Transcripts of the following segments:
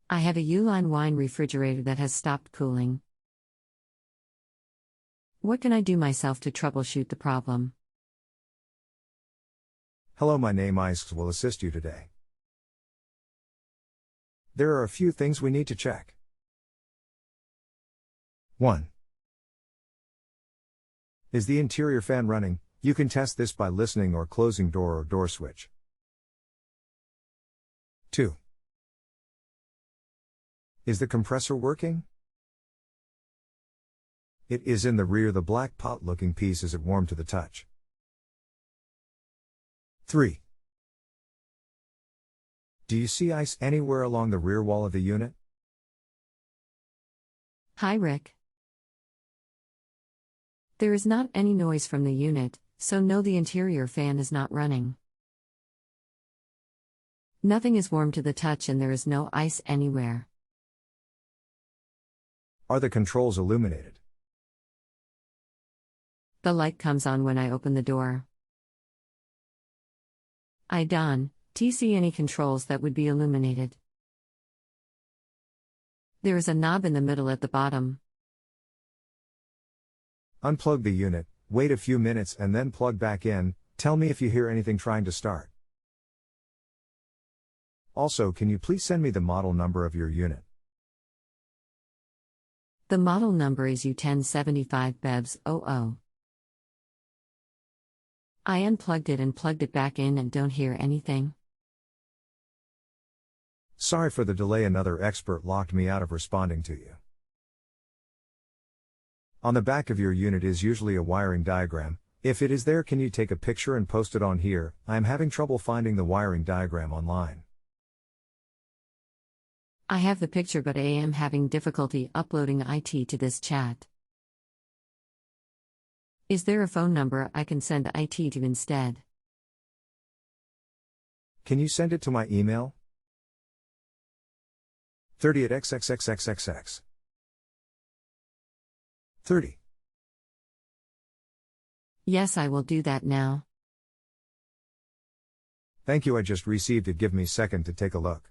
I have a Uline wine refrigerator that has stopped cooling. What can I do myself to troubleshoot the problem? Hello, my name isXXXXX will assist you today. There are a few things we need to check. 1. Is the interior fan running? You can test this by listening or closing door or door switch. 2. Is the compressor working? It is in the rear. The black pot looking piece. Is it warm to the touch? 3. Do you see ice anywhere along the rear wall of the unit? Hi Rick. There is not any noise from the unit, so no, the interior fan is not running. Nothing is warm to the touch and there is no ice anywhere. Are the controls illuminated? The light comes on when I open the door. I don't see any controls that would be illuminated. There is a knob in the middle at the bottom. Unplug the unit, wait a few minutes and then plug back in. Tell me if you hear anything trying to start. Also, can you please send me the model number of your unit? The model number is U1075BEVS00. I unplugged it and plugged it back in and don't hear anything. Sorry for the delay. Another expert locked me out of responding to you. On the back of your unit is usually a wiring diagram. If it is there, can you take a picture and post it on here? I am having trouble finding the wiring diagram online. I have the picture, but I am having difficulty uploading IT to this chat. Is there a phone number I can send IT to instead? Can you send it to my email? 30@xxxxxx. 30. Yes, I will do that now. Thank you. I just received it. Give me a second to take a look.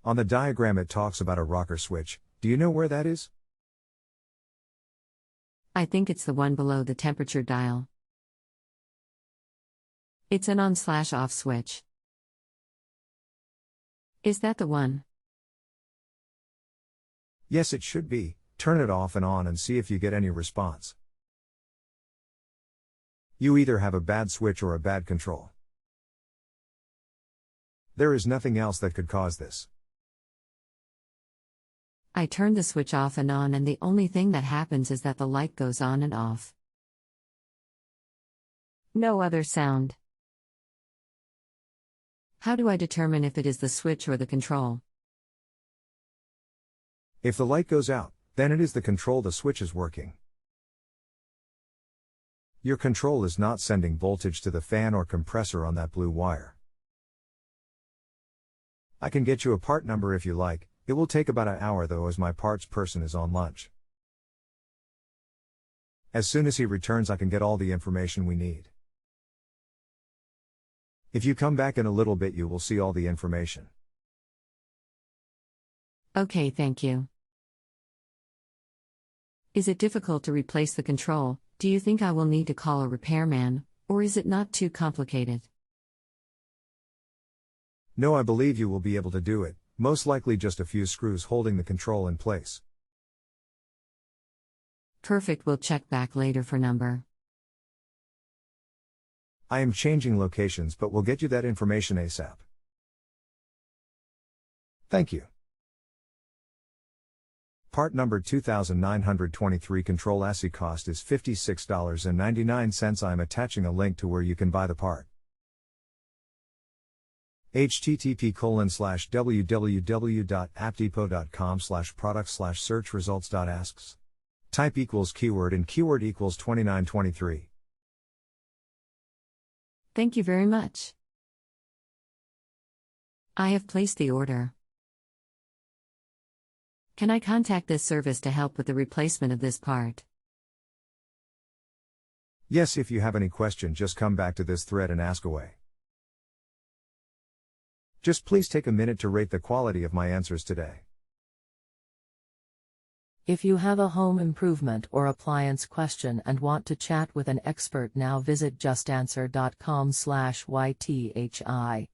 On the diagram it talks about a rocker switch. Do you know where that is? I think it's the one below the temperature dial. It's an on/off switch. Is that the one? Yes, it should be. Turn it off and on and see if you get any response. You either have a bad switch or a bad control. There is nothing else that could cause this. I turn the switch off and on, and the only thing that happens is that the light goes on and off. No other sound. How do I determine if it is the switch or the control? If the light goes out, then it is the control. The switch is working. Your control is not sending voltage to the fan or compressor on that blue wire. I can get you a part number if you like. It will take about an hour though, as my parts person is on lunch. As soon as he returns, I can get all the information we need. If you come back in a little bit, you will see all the information. Okay, thank you. Is it difficult to replace the control? Do you think I will need to call a repairman, or is it not too complicated? No, I believe you will be able to do it. Most likely just a few screws holding the control in place. Perfect, we'll check back later for number. I am changing locations, but we'll get you that information ASAP. Thank you. Part number 2923. Control ASCII cost is $56.99. I am attaching a link to where you can buy the part. http://www.appdepot.com/product/search-results.asks. Type equals keyword and keyword equals 2923. Thank you very much. I have placed the order. Can I contact this service to help with the replacement of this part? Yes, if you have any question, just come back to this thread and ask away. Just please take a minute to rate the quality of my answers today. If you have a home improvement or appliance question and want to chat with an expert now, visit justanswer.com/YTHI.